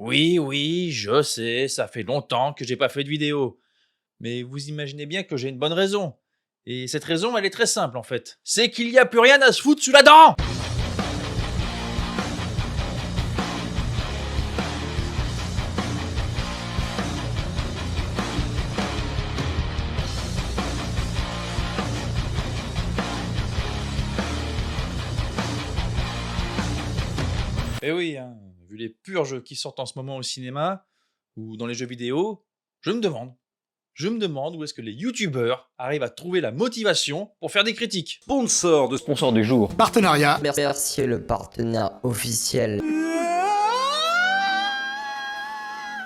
Oui, oui, je sais, ça fait longtemps que j'ai pas fait de vidéo. Mais vous imaginez bien que j'ai une bonne raison. Et cette raison, elle est très simple en fait. C'est qu'il n'y a plus rien à se foutre sous la dent. Eh oui, hein, vu les purges qui sortent en ce moment au cinéma ou dans les jeux vidéo, je me demande. Je me demande où est-ce que les youtubeurs arrivent à trouver la motivation pour faire des critiques. Sponsor du jour. Partenariat. Merci le partenaire officiel.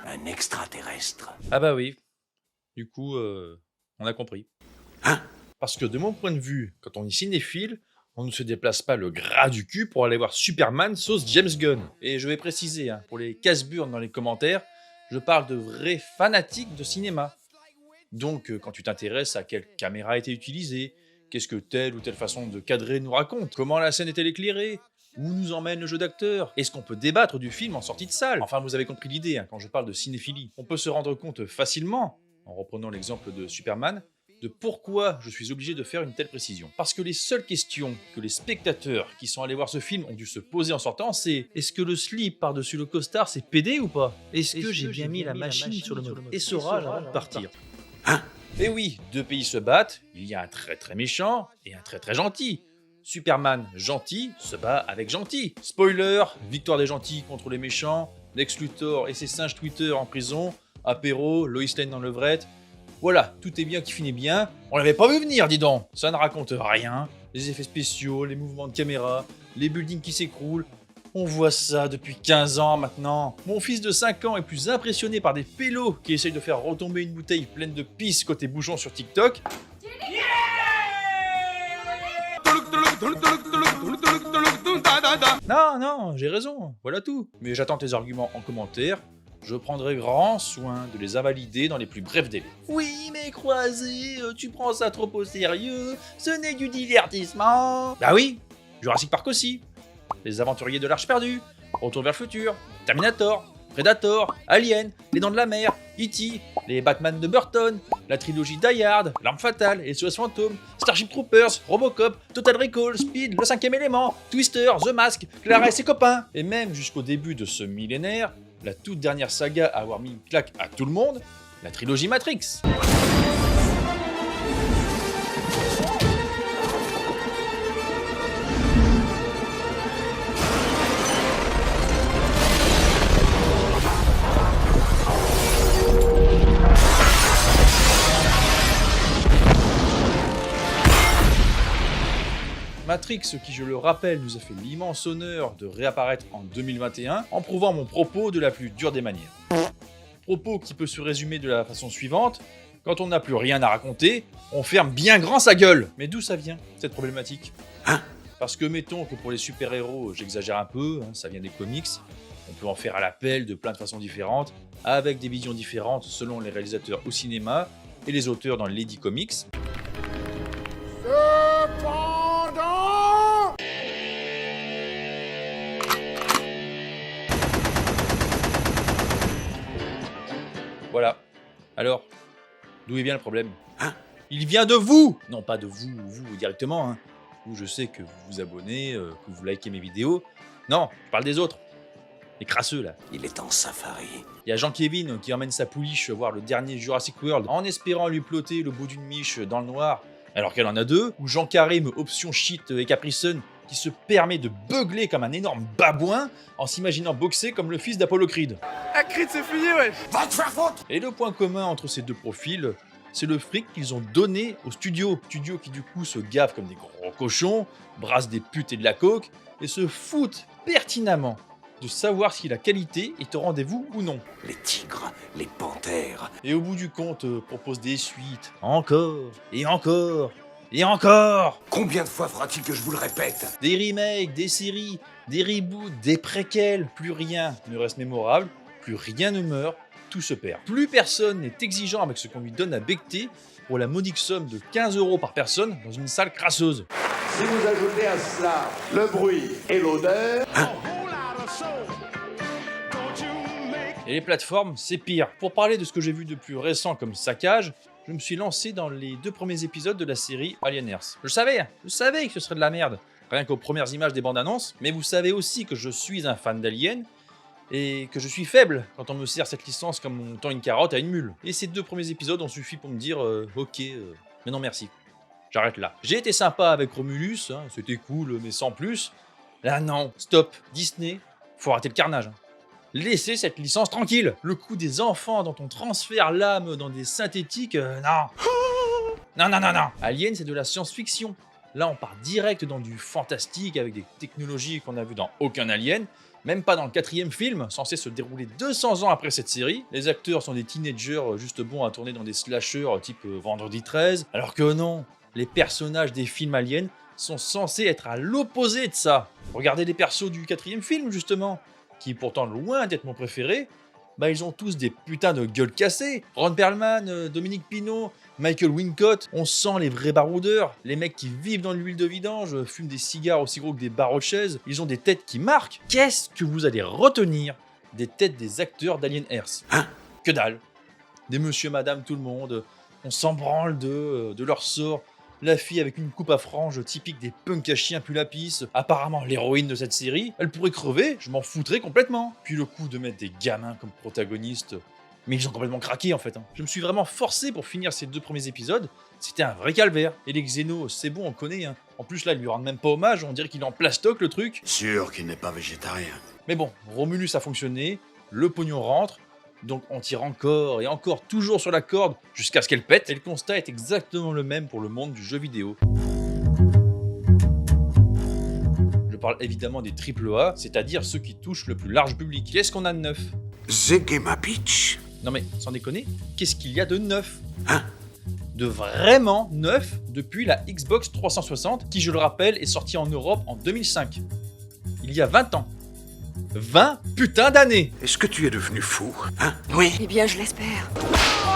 Un extraterrestre. Ah bah oui. Du coup, on a compris. Parce que de mon point de vue, quand on est cinéphile, on ne se déplace pas le gras du cul pour aller voir Superman sauce James Gunn. Et je vais préciser, hein, pour les casse-burnes dans les commentaires, je parle de vrais fanatiques de cinéma. Donc, quand tu t'intéresses à quelle caméra a été utilisée, qu'est-ce que telle ou telle façon de cadrer nous raconte, comment la scène est-elle éclairée, où nous emmène le jeu d'acteur, est-ce qu'on peut débattre du film en sortie de salle. Enfin, vous avez compris l'idée, hein, quand je parle de cinéphilie. On peut se rendre compte facilement, en reprenant l'exemple de Superman, de pourquoi je suis obligé de faire une telle précision. Parce que les seules questions que les spectateurs qui sont allés voir ce film ont dû se poser en sortant, c'est est-ce que le slip par-dessus le costard c'est pédé ou pas? Est-ce que j'ai bien mis la machine sur le mode essorage avant de partir? Et oui, deux pays se battent, il y a un très très méchant et un très très gentil. Superman, gentil, se bat avec gentil. Spoiler, victoire des gentils contre les méchants, Lex Luthor et ses singes Twitter en prison, apéro, Lois Lane dans levrette. Voilà, tout est bien qui finit bien. On l'avait pas vu venir, dis donc. Ça ne raconte rien. Les effets spéciaux, les mouvements de caméra, les buildings qui s'écroulent. On voit ça depuis 15 ans maintenant. Mon fils de 5 ans est plus impressionné par des pélos qui essayent de faire retomber une bouteille pleine de pisse côté bouchon sur TikTok. Non, non, j'ai raison, voilà tout. Mais j'attends tes arguments en commentaire. Je prendrai grand soin de les invalider dans les plus brefs délais. Oui, mais Croisé, tu prends ça trop au sérieux, ce n'est du divertissement. Bah oui, Jurassic Park aussi. Les Aventuriers de l'Arche perdue, Retour vers le futur, Terminator, Predator, Alien, Les Dents de la Mer, E.T., les Batman de Burton, la trilogie Die Hard, L'Arme Fatale, et SOS Fantôme, Starship Troopers, Robocop, Total Recall, Speed, Le Cinquième Élément, Twister, The Mask, Clara et ses copains. Et même jusqu'au début de ce millénaire, la toute dernière saga à avoir mis une claque à tout le monde, la trilogie Matrix. Matrix, qui je le rappelle nous a fait l'immense honneur de réapparaître en 2021 en prouvant mon propos de la plus dure des manières. Propos qui peut se résumer de la façon suivante: quand on n'a plus rien à raconter, on ferme bien grand sa gueule. Mais d'où ça vient, cette problématique? Parce que mettons que pour les super-héros, j'exagère un peu, ça vient des comics, on peut en faire à l'appel de plein de façons différentes, avec des visions différentes selon les réalisateurs au cinéma et les auteurs dans les comics. Voilà. Alors, d'où vient le problème? Il vient de vous! Non, pas de vous directement. Hein. Vous, je sais que vous vous abonnez, que vous likez mes vidéos. Non, je parle des autres. Les crasseux, là. Il est en safari. Il y a Jean-Kévin qui emmène sa pouliche voir le dernier Jurassic World en espérant lui plotter le bout d'une miche dans le noir, alors qu'elle en a deux. Ou Jean Karim, option shit et Capricen, qui se permet de beugler comme un énorme babouin en s'imaginant boxer comme le fils d'Apollo Creed. Ah, Creed, c'est fini, wesh! Va te faire foutre! Et le point commun entre ces deux profils, c'est le fric qu'ils ont donné au studio. Studio qui du coup se gavent comme des gros cochons, brassent des putes et de la coke, et se foutent pertinemment de savoir si la qualité est au rendez-vous ou non. Les tigres, les panthères. Et au bout du compte, proposent des suites, encore, et encore, et encore. Combien de fois faudra-t-il que je vous le répète? Des remakes, des séries, des reboots, des préquels, plus rien ne reste mémorable, plus rien ne meurt, tout se perd. Plus personne n'est exigeant avec ce qu'on lui donne à becter pour la modique somme de 15 € par personne dans une salle crasseuse. Si vous ajoutez à cela le bruit et l'odeur, Hein? Don't you make Et les plateformes, c'est pire. Pour parler de ce que j'ai vu de plus récent comme saccage, je me suis lancé dans les 2 premiers épisodes de la série Alien Earth. Je savais que ce serait de la merde, rien qu'aux premières images des bandes annonces, mais vous savez aussi que je suis un fan d'Alien, et que je suis faible quand on me sert cette licence comme on tend une carotte à une mule. Et ces 2 premiers épisodes ont suffi pour me dire ok, mais non merci. J'arrête là. J'ai été sympa avec Romulus, hein, c'était cool, mais sans plus. Là non, stop, Disney, faut arrêter le carnage. Hein. Laissez cette licence tranquille. Le coup des enfants dont on transfère l'âme dans des synthétiques, non. Non. Alien, c'est de la science-fiction. Là, on part direct dans du fantastique avec des technologies qu'on n'a vues dans aucun Alien. Même pas dans le 4e film, censé se dérouler 200 ans après cette série. Les acteurs sont des teenagers juste bons à tourner dans des slashers type Vendredi 13. Alors que non, les personnages des films aliens sont censés être à l'opposé de ça. Regardez les persos du 4e film, justement, qui est pourtant loin d'être mon préféré. Bah ils ont tous des putains de gueules cassées. Ron Perlman, Dominique Pinault, Michael Wincott, on sent les vrais baroudeurs, les mecs qui vivent dans l'huile de vidange, fument des cigares aussi gros que des barreaux de chaises, ils ont des têtes qui marquent. Qu'est-ce que vous allez retenir des têtes des acteurs d'Alien Earth? Que dalle. Des monsieur, madame, tout le monde, on s'en branle de leur sort. La fille avec une coupe à franges typique des punks à chiens Pulapis, apparemment l'héroïne de cette série, elle pourrait crever, je m'en foutrais complètement. Puis le coup de mettre des gamins comme protagonistes, mais ils ont complètement craqué en fait. Hein. Je me suis vraiment forcé pour finir ces 2 premiers épisodes, c'était un vrai calvaire. Et les Xenos, c'est bon, on connaît. Hein. En plus là, ils lui rendent même pas hommage, on dirait qu'il est en plastoc le truc. Sûr qu'il n'est pas végétarien. Mais bon, Romulus a fonctionné, le pognon rentre, donc on tire encore et encore toujours sur la corde jusqu'à ce qu'elle pète. Et le constat est exactement le même pour le monde du jeu vidéo. Je parle évidemment des AAA, c'est-à-dire ceux qui touchent le plus large public. Qu'est-ce qu'on a de neuf? Zegema Beach. Non mais, sans déconner, qu'est-ce qu'il y a de neuf? Hein? De vraiment neuf depuis la Xbox 360, qui je le rappelle est sortie en Europe en 2005. Il y a 20 ans. 20 putains d'années. Est-ce que tu es devenu fou, hein? Oui. Eh bien, je l'espère.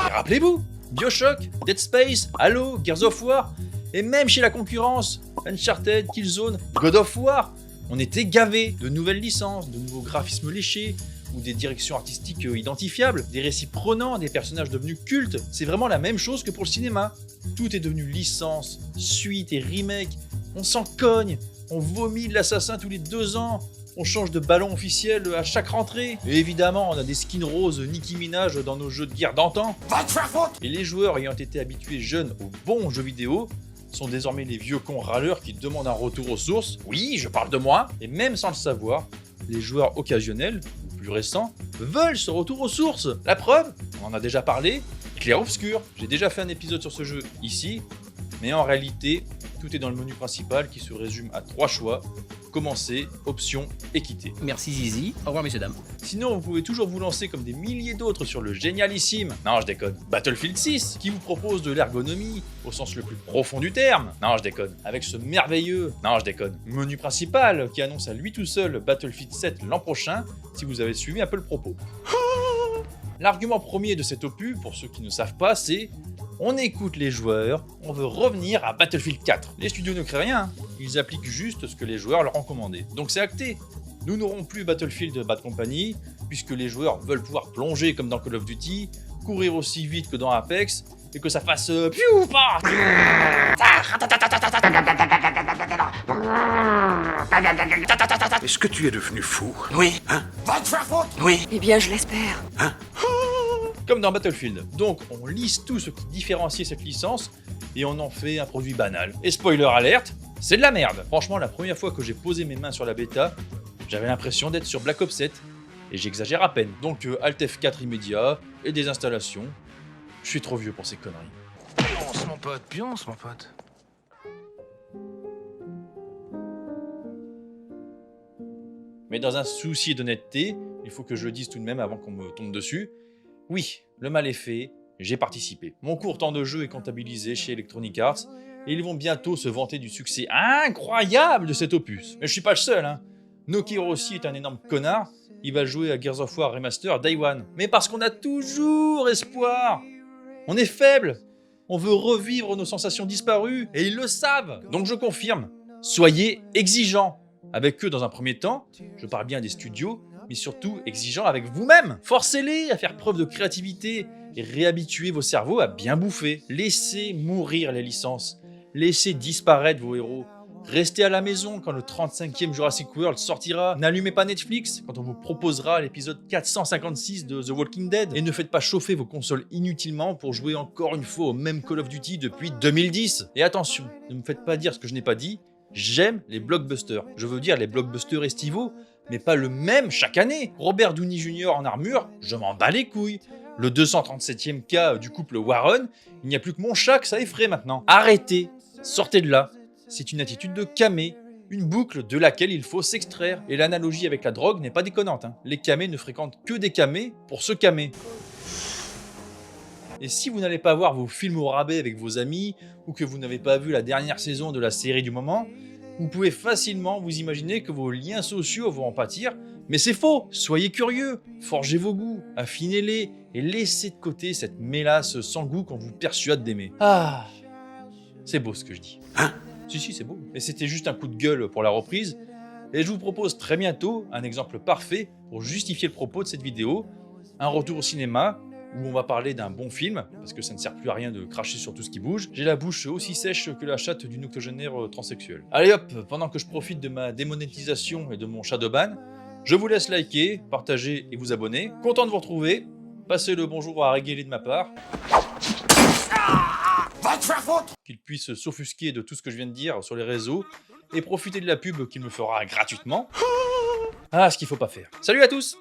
Et rappelez-vous, Bioshock, Dead Space, Halo, Gears of War, et même chez la concurrence, Uncharted, Killzone, God of War, on était gavés de nouvelles licences, de nouveaux graphismes léchés, ou des directions artistiques identifiables, des récits prenants, des personnages devenus cultes. C'est vraiment la même chose que pour le cinéma. Tout est devenu licence, suite et remake. On s'en cogne, on vomit de l'assassin tous les 2 ans. On change de ballon officiel à chaque rentrée. Et évidemment, on a des skins roses Nicki Minaj dans nos jeux de guerre d'antan. Va te faire foutre! Et les joueurs ayant été habitués jeunes aux bons jeux vidéo sont désormais les vieux cons râleurs qui demandent un retour aux sources. Oui, je parle de moi. Et même sans le savoir, les joueurs occasionnels, ou plus récents, veulent ce retour aux sources. La preuve, on en a déjà parlé, Clair Obscur. J'ai déjà fait un épisode sur ce jeu ici. Mais en réalité, tout est dans le menu principal qui se résume à 3 choix. Commencer, option et quitter. Merci Zizi, au revoir messieurs dames. Sinon, vous pouvez toujours vous lancer comme des milliers d'autres sur le génialissime, non je déconne, Battlefield 6, qui vous propose de l'ergonomie, au sens le plus profond du terme, non je déconne, avec ce merveilleux, non je déconne, menu principal qui annonce à lui tout seul Battlefield 7 l'an prochain, si vous avez suivi un peu le propos. L'argument premier de cet opus, pour ceux qui ne savent pas, c'est on écoute les joueurs, on veut revenir à Battlefield 4. Les studios ne créent rien, ils appliquent juste ce que les joueurs leur ont commandé. Donc c'est acté. Nous n'aurons plus Battlefield Bad Company, puisque les joueurs veulent pouvoir plonger comme dans Call of Duty, courir aussi vite que dans Apex, et que ça fasse piou pa. Est-ce que tu es devenu fou? Oui. Hein? Va te faire foutre! Oui. Eh bien, je l'espère. Comme dans Battlefield. Donc on lisse tout ce qui différencie cette licence et on en fait un produit banal. Et spoiler alerte, c'est de la merde. Franchement, la première fois que j'ai posé mes mains sur la bêta, j'avais l'impression d'être sur Black Ops 7. Et j'exagère à peine. Donc Alt F4 immédiat et des installations. Je suis trop vieux pour ces conneries. Pionce mon pote, pionce mon pote. Mais dans un souci d'honnêteté, il faut que je le dise tout de même avant qu'on me tombe dessus. Oui, le mal est fait, j'ai participé. Mon court temps de jeu est comptabilisé chez Electronic Arts et ils vont bientôt se vanter du succès incroyable de cet opus. Mais je suis pas le seul, hein. Noki Rossi est un énorme connard, il va jouer à Gears of War Remaster Day One. Mais parce qu'on a toujours espoir. On est faible, on veut revivre nos sensations disparues et ils le savent. Donc je confirme, soyez exigeants. Avec eux dans un premier temps, je parle bien des studios, mais surtout exigeant avec vous-même. Forcez-les à faire preuve de créativité et réhabituez vos cerveaux à bien bouffer. Laissez mourir les licences. Laissez disparaître vos héros. Restez à la maison quand le 35e Jurassic World sortira. N'allumez pas Netflix quand on vous proposera l'épisode 456 de The Walking Dead. Et ne faites pas chauffer vos consoles inutilement pour jouer encore une fois au même Call of Duty depuis 2010. Et attention, ne me faites pas dire ce que je n'ai pas dit. J'aime les blockbusters. Je veux dire les blockbusters estivaux, mais pas le même chaque année. Robert Downey Jr. en armure, je m'en bats les couilles. Le 237e cas du couple Warren, il n'y a plus que mon chat que ça effraie maintenant. Arrêtez, sortez de là. C'est une attitude de camé, une boucle de laquelle il faut s'extraire. Et l'analogie avec la drogue n'est pas déconnante. Les camés ne fréquentent que des camés pour se camer. Et si vous n'allez pas voir vos films au rabais avec vos amis, ou que vous n'avez pas vu la dernière saison de la série du moment, vous pouvez facilement vous imaginer que vos liens sociaux vont en pâtir. Mais c'est faux, soyez curieux, forgez vos goûts, affinez-les, et laissez de côté cette mélasse sans goût qu'on vous persuade d'aimer. Ah, c'est beau ce que je dis. Si, c'est beau. Mais c'était juste un coup de gueule pour la reprise. Et je vous propose très bientôt un exemple parfait pour justifier le propos de cette vidéo. Un retour au cinéma, où on va parler d'un bon film, parce que ça ne sert plus à rien de cracher sur tout ce qui bouge. J'ai la bouche aussi sèche que la chatte d'une octogénaire transsexuelle. Allez hop, pendant que je profite de ma démonétisation et de mon shadowban, je vous laisse liker, partager et vous abonner. Content de vous retrouver. Passez le bonjour à Réguélé de ma part. Qu'il puisse s'offusquer de tout ce que je viens de dire sur les réseaux et profiter de la pub qu'il me fera gratuitement. Ah, ce qu'il faut pas faire. Salut à tous!